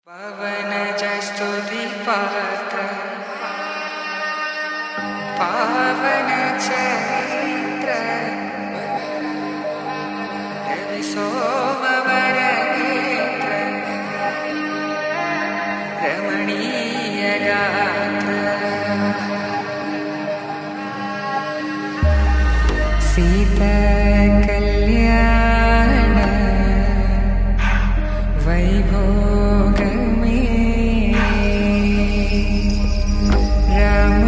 పవనజ స్తుతి పాత్ర పావన చరిత్ర రవి సోమవర నేత్ర రమణీయ గాత్ర సీతా కళ్యాణ వైభోగమే రామ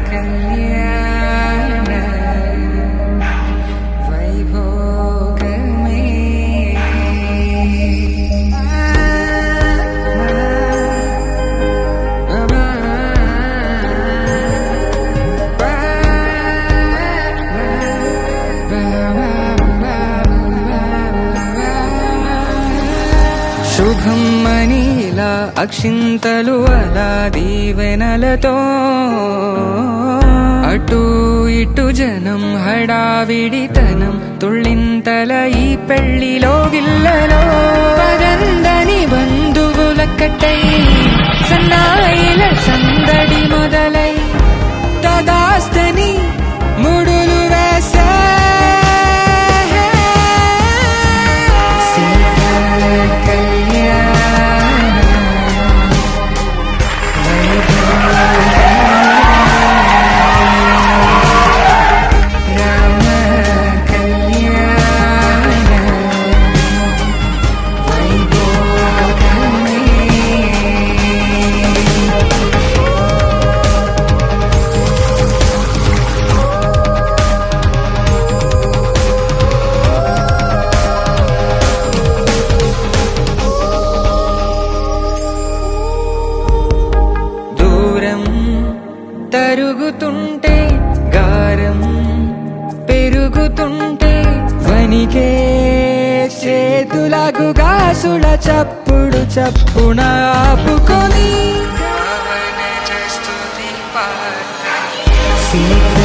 కళ్యాణ వైభోగమే శుభం మనీలా అక్షింతలు అలా దీవెనలతో అటు ఇటు జనం హడావిడితనం తుళ్ళింతల ఈ పెళ్లిలో గిల్లలో పదందని బంధువుల కట్టై సన్నాయిల సందడి మొదలై తదాస్తని ముడులు వేసే తరుగుతుంటే గారం పెరుగుతుంటే వనికే చేతులకు గాసుల చప్పుడు చప్పున ఆపుకొని సీత